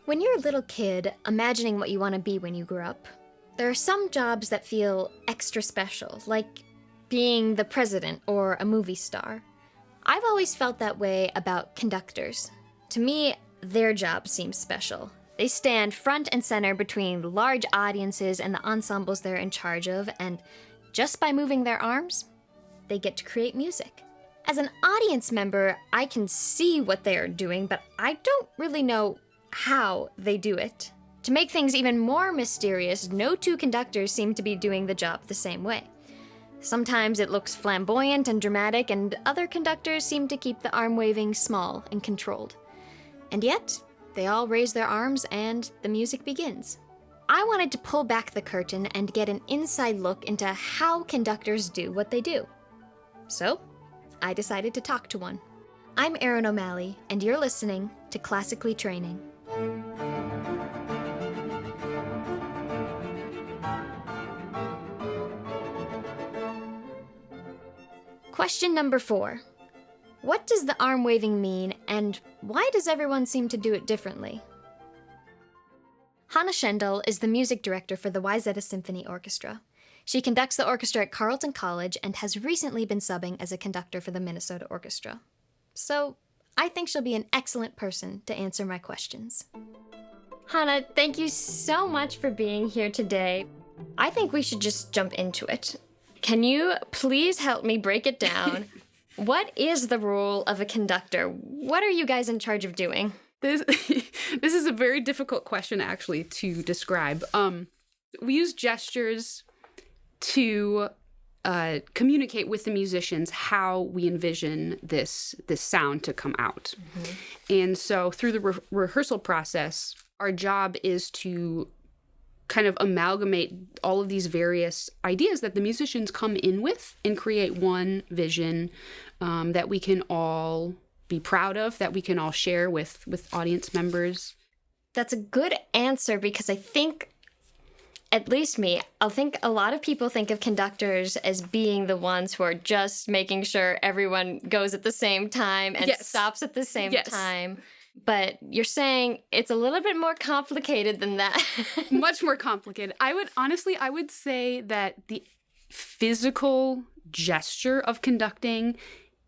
When you're a little kid, imagining what you want to be when you grow up, there are some jobs that feel extra special, like being the president or a movie star. I've always felt that way about conductors. To me, their job seems special. They stand front and center between large audiences and the ensembles they're in charge of, and just by moving their arms, they get to create music. As an audience member, I can see what they are doing, but I don't really know how they do it. To make things even more mysterious, no two conductors seem to be doing the job the same way. Sometimes it looks flamboyant and dramatic, and other conductors seem to keep the arm waving small and controlled. And yet, they all raise their arms and the music begins. I wanted to pull back the curtain and get an inside look into how conductors do what they do. So, I decided to talk to one. I'm Erin O'Malley, and you're listening to Classically Training. Question number 4. What does the arm waving mean, and why does everyone seem to do it differently? Hannah Schendel is the music director for the Wayzata Symphony Orchestra. She conducts the orchestra at Carleton College and has recently been subbing as a conductor for the Minnesota Orchestra. So, I think she'll be an excellent person to answer my questions. Hannah, thank you so much for being here today. I think we should just jump into it. Can you please help me break it down? What is the role of a conductor? What are you guys in charge of doing? This is a very difficult question, actually, to describe. We use gestures to communicate with the musicians how we envision this sound to come out. Mm-hmm. And so through the rehearsal process, our job is to kind of amalgamate all of these various ideas that the musicians come in with and create one vision that we can all be proud of, that we can all share with audience members. That's a good answer, because I think, at least me, I think a lot of people think of conductors as being the ones who are just making sure everyone goes at the same time and stops at the same time. But you're saying it's a little bit more complicated than that. Much more complicated. I would say that the physical gesture of conducting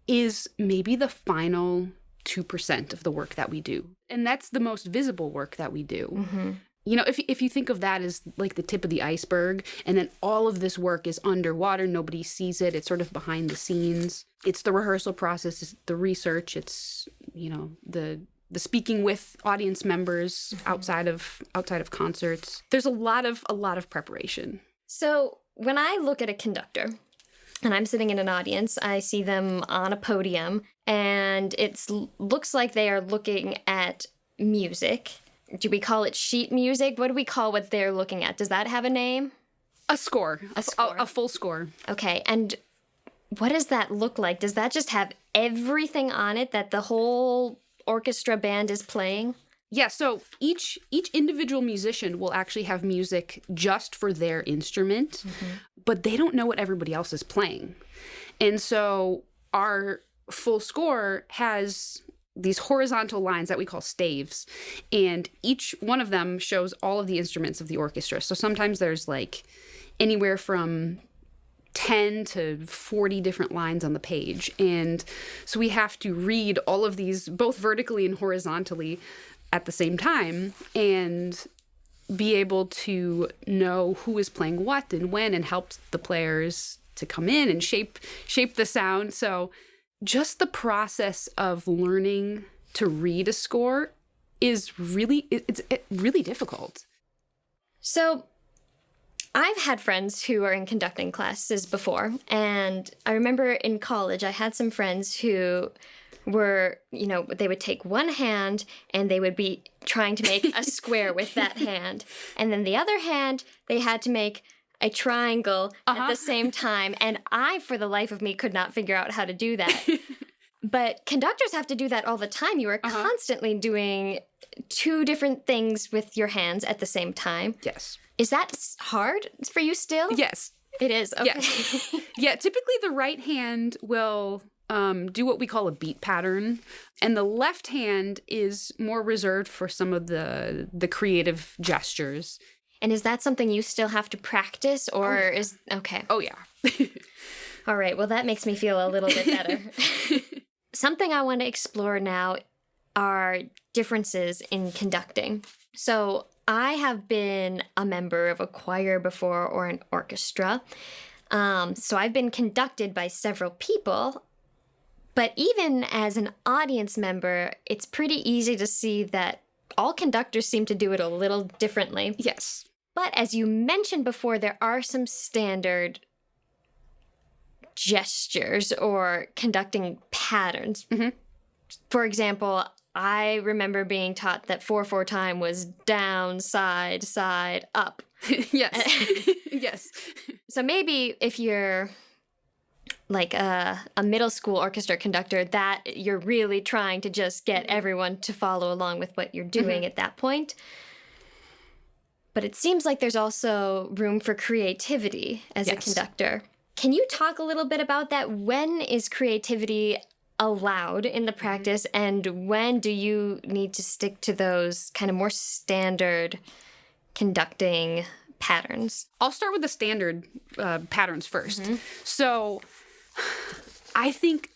is maybe the final 2% of the work that we do. And that's the most visible work that we do. Mm-hmm. You know, if you think of that as like the tip of the iceberg, and then all of this work is underwater, nobody sees it, it's sort of behind the scenes. It's the rehearsal process, it's the research, it's, you know, the speaking with audience members outside of concerts. There's a lot of preparation. So when I look at a conductor and I'm sitting in an audience, I see them on a podium, and it looks like they are looking at music. Do we call it sheet music? What do we call what they're looking at? Does that have a name? A score. A score. A full score. Okay, and what does that look like? Does that just have everything on it that the whole orchestra band is playing? Yeah, so each individual musician will actually have music just for their instrument, but they don't know what everybody else is playing. And so our full score has these horizontal lines that we call staves, and each one of them shows all of the instruments of the orchestra. So sometimes there's like anywhere from 10 to 40 different lines on the page. And so we have to read all of these both vertically and horizontally at the same time and be able to know who is playing what and when, and help the players to come in and shape the sound. So just the process of learning to read a score is really difficult. So I've had friends who are in conducting classes before, and I remember in college I had some friends who were, you know, they would take one hand and they would be trying to make a square with that hand, and then the other hand they had to make a triangle at the same time, and I, for the life of me, could not figure out how to do that. But conductors have to do that all the time. You are constantly doing two different things with your hands at the same time. Yes. Is that hard for you still? Yes. It is? Okay. Yes. Yeah, typically the right hand will do what we call a beat pattern. And the left hand is more reserved for some of the creative gestures. And is that something you still have to practice, or is... Okay. Oh, yeah. All right. Well, that makes me feel a little bit better. Something I want to explore now are differences in conducting. So I have been a member of a choir before, or an orchestra. So I've been conducted by several people. But even as an audience member, it's pretty easy to see that all conductors seem to do it a little differently. Yes. But as you mentioned before, there are some standard gestures or conducting patterns. Mm-hmm. For example, I remember being taught that 4/4 time was down, side, side, up. Yes. Yes. So maybe if you're like a middle school orchestra conductor, that you're really trying to just get everyone to follow along with what you're doing at that point. But it seems like there's also room for creativity as a conductor. Can you talk a little bit about that? When is creativity allowed in the practice, and when do you need to stick to those kind of more standard conducting patterns? I'll start with the standard patterns first. So I think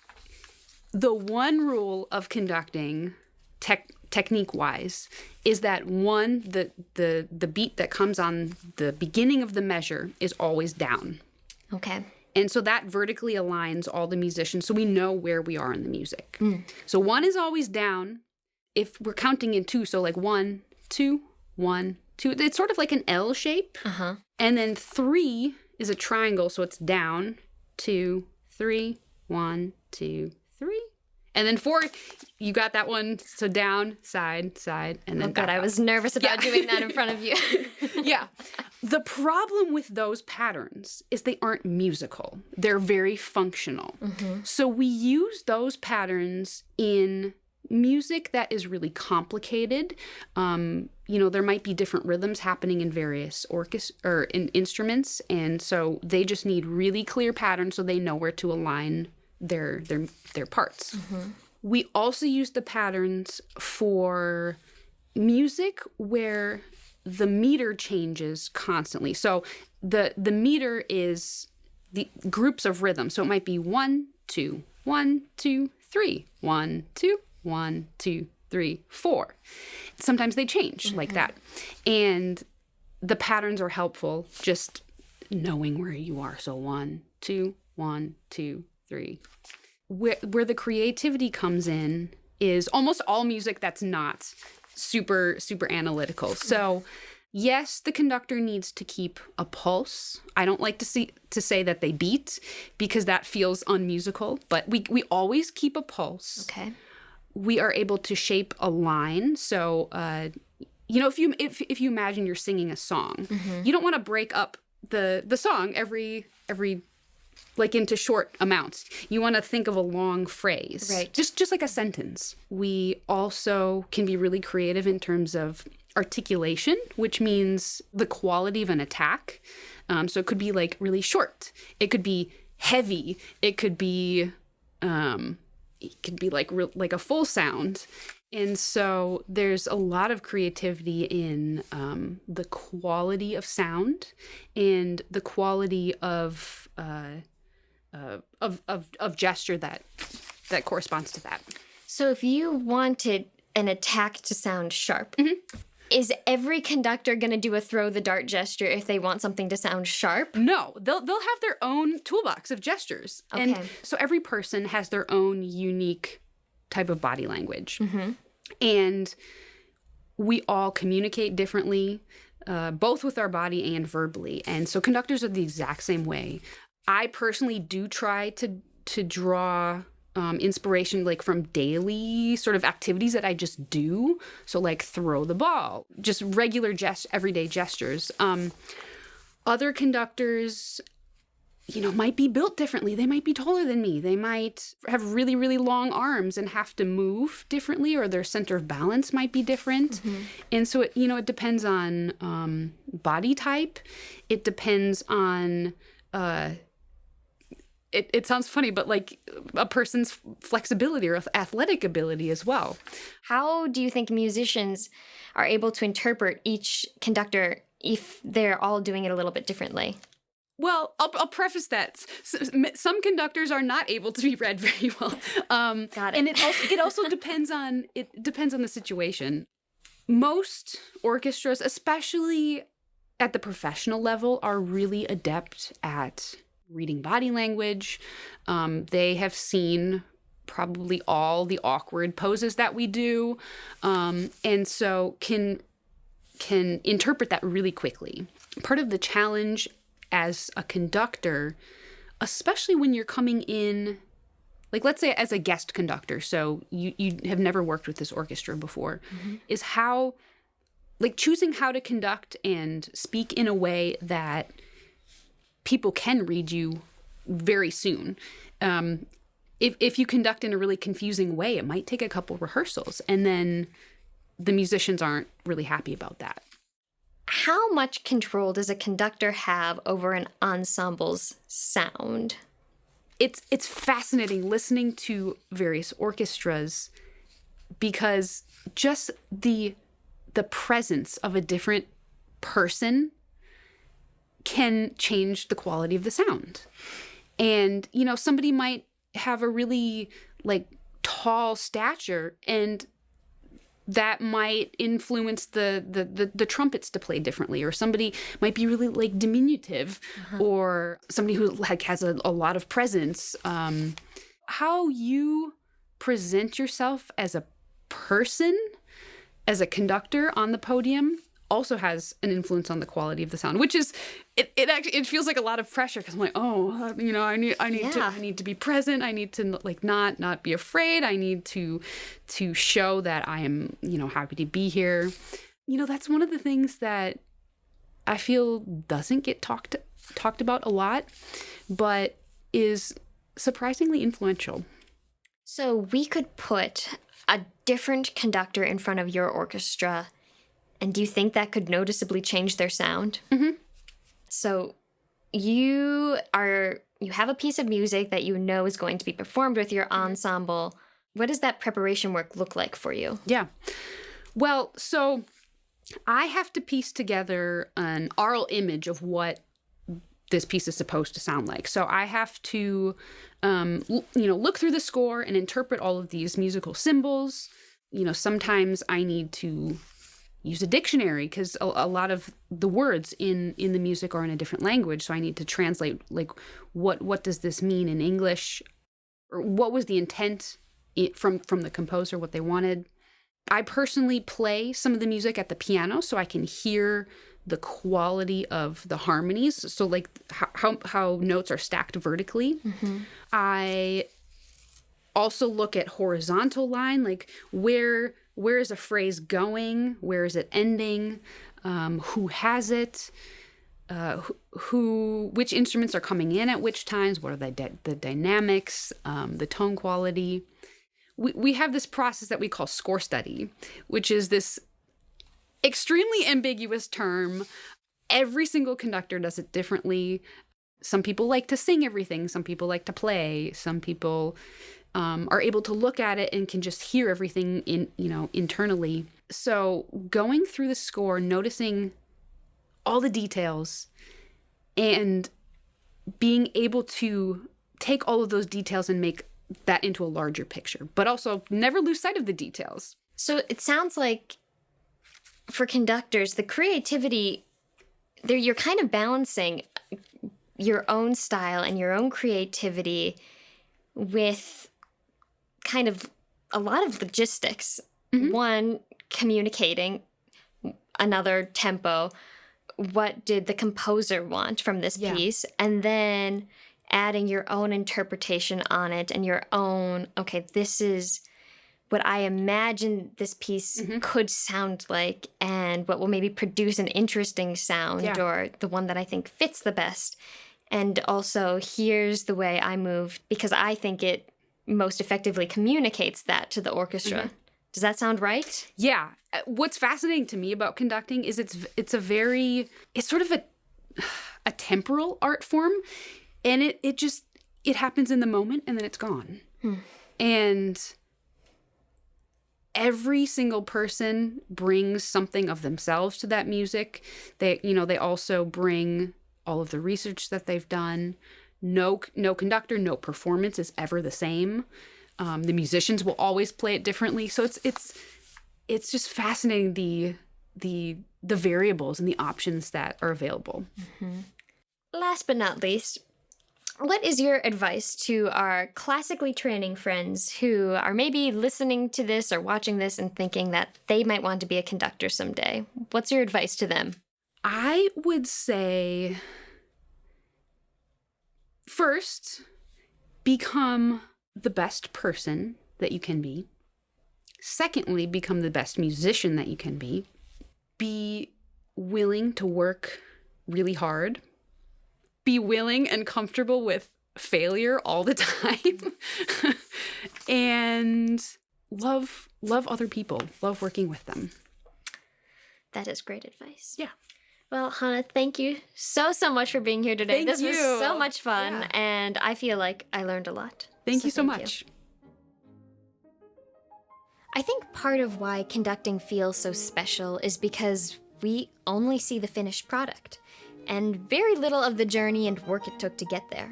the one rule of conducting technique-wise is that one, the beat that comes on the beginning of the measure is always down. Okay. And so that vertically aligns all the musicians so we know where we are in the music. So 1 is always down if we're counting in 2. So like 1, 2, 1, 2. It's sort of like an L shape. And then 3 is a triangle, so it's down, 2, 3, 1, 2, 3. And then 4, you got that one. So down, side, side, and then God, I was nervous about doing that in front of you. Yeah. The problem with those patterns is they aren't musical. They're very functional. So we use those patterns in music that is really complicated. There might be different rhythms happening in various or in instruments, and so they just need really clear patterns so they know where to align their parts. We also use the patterns for music where the meter changes constantly. So the meter is the groups of rhythm. So it might be 1, 2, 1, 2, 3, 1, 2, 1, 2, 3, 4. Sometimes they change like that. And the patterns are helpful just knowing where you are. So 1, 2, 1, 2, 3. Where the creativity comes in is almost all music that's not super analytical. So yes, the conductor needs to keep a pulse. I don't like to say that they beat because that feels unmusical, but we always keep a pulse. Okay. We are able to shape a line. So if you imagine you're singing a song, you don't want to break up the song every like into short amounts. You want to think of a long phrase. Right. Just like a sentence. We also can be really creative in terms of articulation, which means the quality of an attack. So it could be like really short. It could be heavy. It could be like a full sound. And so there's a lot of creativity in the quality of sound and the quality of gesture that corresponds to that. So if you wanted an attack to sound sharp, is every conductor going to do a throw the dart gesture if they want something to sound sharp? No, they'll have their own toolbox of gestures. Okay. And so every person has their own unique type of body language. And we all communicate differently, both with our body and verbally. And so conductors are the exact same way. I personally do try to draw inspiration like from daily sort of activities that I just do. So like throw the ball, just regular everyday gestures. Other conductors, might be built differently. They might be taller than me. They might have really, really long arms and have to move differently, or their center of balance might be different. And so it depends on it sounds funny, but like a person's flexibility or athletic ability as well. How do you think musicians are able to interpret each conductor if they're all doing it a little bit differently? Well, I'll preface that some conductors are not able to be read very well. Got it. And it also depends on the situation. Most orchestras, especially at the professional level, are really adept at reading body language. They have seen probably all the awkward poses that we do, and so can interpret that really quickly. Part of the challenge as a conductor, especially when you're coming in, like let's say as a guest conductor, so you have never worked with this orchestra before, is how, like choosing how to conduct and speak in a way that people can read you very soon. If you conduct in a really confusing way, it might take a couple rehearsals, and then the musicians aren't really happy about that. How much control does a conductor have over an ensemble's sound? It's fascinating listening to various orchestras, because just the presence of a different person can change the quality of the sound. And, you know, somebody might have a really like tall stature, and that might influence the trumpets to play differently, or somebody might be really like diminutive, or somebody who like has a lot of presence. How you present yourself as a person, as a conductor on the podium, also has an influence on the quality of the sound, which is it feels like a lot of pressure, because I'm like, oh, you know, I need to be present. I need to like not be afraid. I need to show that I am, you know, happy to be here. You know, that's one of the things that I feel doesn't get talked about a lot, but is surprisingly influential. So we could put a different conductor in front of your orchestra, and do you think that could noticeably change their sound? Mm-hmm. So you have a piece of music that you know is going to be performed with your ensemble. What does that preparation work look like for you? Yeah. Well, so I have to piece together an aural image of what this piece is supposed to sound like. So I have to, look through the score and interpret all of these musical symbols. You know, sometimes I need to use a dictionary, because a lot of the words in the music are in a different language. So I need to translate, like, what does this mean in English? Or what was the intent from the composer, what they wanted. I personally play some of the music at the piano so I can hear the quality of the harmonies. So like how notes are stacked vertically. I also look at horizontal line, like where is a phrase going? Where is it ending? Who has it? Which instruments are coming in at which times? What are the dynamics, the tone quality? We have this process that we call score study, which is this extremely ambiguous term. Every single conductor does it differently. Some people like to sing everything. Some people like to play. Some people are able to look at it and can just hear everything internally. So going through the score, noticing all the details, and being able to take all of those details and make that into a larger picture, but also never lose sight of the details. So it sounds like for conductors, the creativity, you're kind of balancing your own style and your own creativity with kind of a lot of logistics. One, communicating, another, tempo. What did the composer want from this piece? And then adding your own interpretation on it and your own, okay, this is what I imagine this piece could sound like, and what will maybe produce an interesting sound, or the one that I think fits the best. And also, here's the way I move, because I think it most effectively communicates that to the orchestra. Does that sound right? Yeah. What's fascinating to me about conducting is it's sort of a temporal art form, and it it happens in the moment and then it's gone. And every single person brings something of themselves to that music. They, you know, they also bring all of the research that they've done. No conductor, no performance is ever the same. The musicians will always play it differently. So it's just fascinating the variables and the options that are available. Last but not least, what is your advice to our classically training friends who are maybe listening to this or watching this and thinking that they might want to be a conductor someday? What's your advice to them? I would say, first, become the best person that you can be. Secondly, become the best musician that you can be. Be willing to work really hard. Be willing and comfortable with failure all the time. And love other people. Love working with them. That is great advice. Yeah. Well, Hannah, thank you so much for being here today. Thank this was you. so much fun, Yeah. and I feel like I learned a lot. Thank you so much. I think part of why conducting feels so special is because we only see the finished product, and very little of the journey and work it took to get there.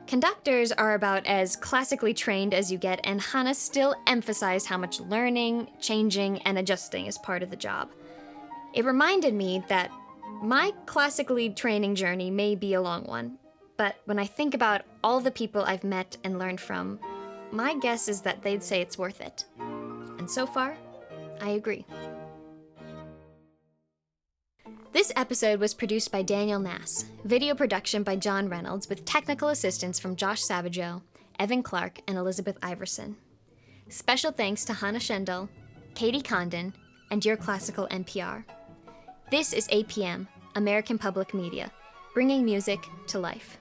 Conductors are about as classically trained as you get, and Hannah still emphasized how much learning, changing, and adjusting is part of the job. It reminded me that my classically training journey may be a long one, but when I think about all the people I've met and learned from, my guess is that they'd say it's worth it. And so far, I agree. This episode was produced by Daniel Nass, video production by John Reynolds with technical assistance from Josh Savageau, Evan Clark, and Elizabeth Iverson. Special thanks to Hannah Schendel, Katie Condon, and YourClassical NPR. This is APM, American Public Media, bringing music to life.